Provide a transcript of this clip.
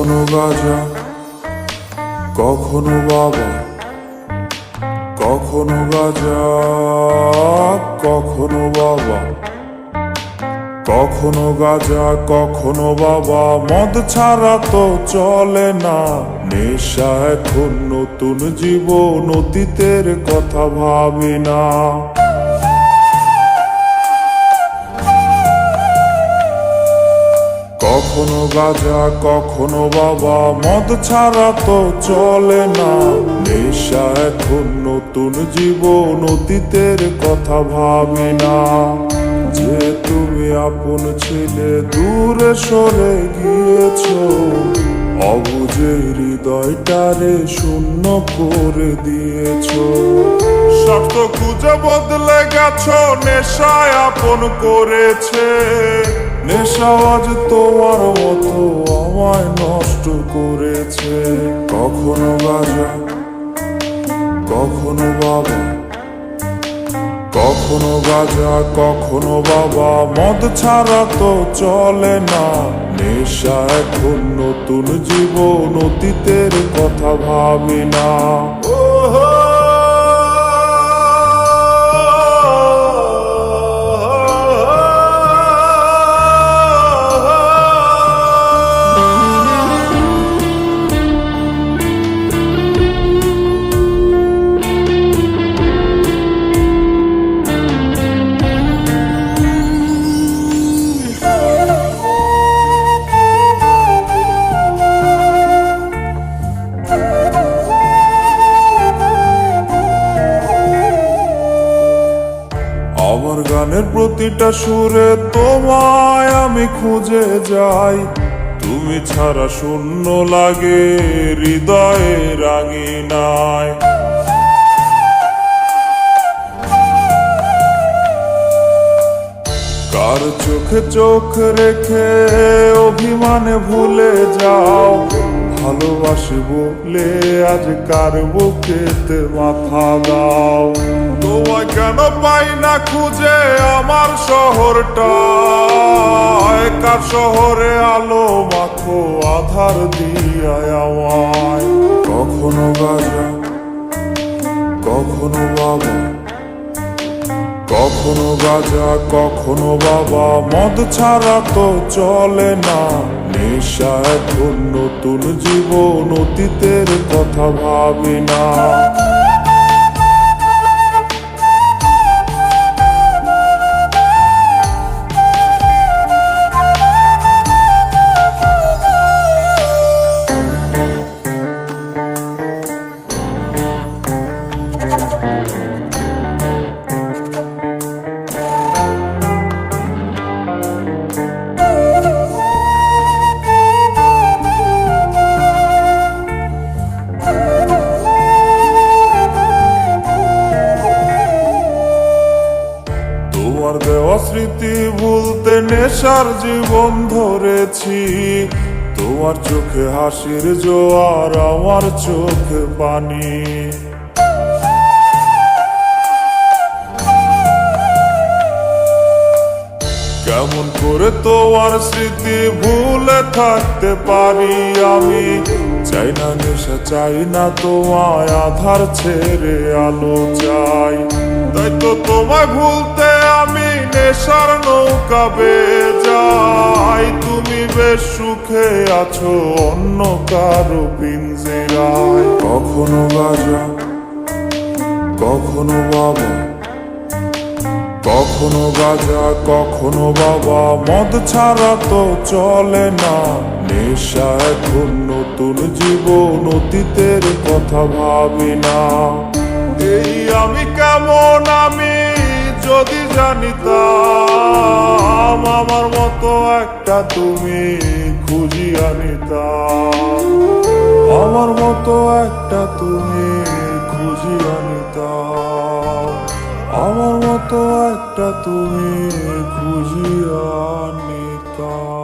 কখনো গাঁজা, কখনো বাবা, কখনো গাঁজা, কখনো বাবা, কখনো গাঁজা, কখনো বাবা। মদ ছাড়া তো চলে না, নেশা এখন নতুন জীবন, অতীতের কথা ভাবি না। কখনো গাঁজা, কখনো বাবা, মদ ছাড়া তো চলে না, নেশা এখন নতুন জীবন, অতীতের কথা ভাবি না। যে তুমি আপন ছিলে দূরে সরে গিয়েছো, অবুঝে হৃদয়টারে শূন্য করে দিয়েছো। স্বার্থ খুঁজে বদলে গেছো, নেশায় আপন করেছে। নেশা আজ তোমার মতো আমায় নষ্ট করেছে। কখনো গাঁজা, কখনো বাবা, কখনো গাঁজা, কখনো বাবা, মদ ছাড়া তো চলে না, নেশা এখন নতুন জীবন, অতীতের কথা ভাবি না। আমার গানের প্রতিটা সুরে তোমায় আমি খুঁজে যাই, তুমি ছাড়া শূন্য লাগে হৃদয়ে রাঙিনায়। কার চোখে চোখ রেখে অভিমানে ভুলে যাও, ভালোবাসি বলে আজ কার বুকেতে মাথা দাও। তোমায় কেন পাই না খুঁজে আমার শহরটা, কার শহরে আলো মাখো আধার দিয়ায় আমায়। কখনো গাঁজা, কখনো বাবা, কখনো গাঁজা, কখনো বাবা, মদ ছাড়া তো চলে না, নেশা এখন নতুন জীবন, অতীতের কথা ভাবি না। তোমার দেওয়া স্মৃতি ভুলতে নেশার জীবন ধরেছি, তোমার চোখে হাসির জোয়ার, আমার চোখে পানি। কেমন করে তোমার স্মৃতি ভুলে থাকতে পারি আমি, চাই না নেশা, চাই না তোমায় আধার ছেড়ে আলো চাই। তাই তো তোমায় ভুলতে আমি নেশার নৌকা বেয়ে যাই, তুমি বেশ সুখে আছো অন্য কারো পিঞ্জিরায়। কখনো গাঁজা, কখনো বাবা, কখনো গাঁজা, কখনো বাবা, মদ ছাড়া তো চলে না, নেশা এখন নতুন জীবন, অতীতের কথা ভাবি না। এই আমি কেমন আমি যদি জানিতাম, আমার মতো একটা তুমি খুঁজিয়া নিতাম, আমার মতো একটা তুমি খুঁজিয়া নিতাম, আমার মতো একটা তুমি খুঁজিয়া নিতাম।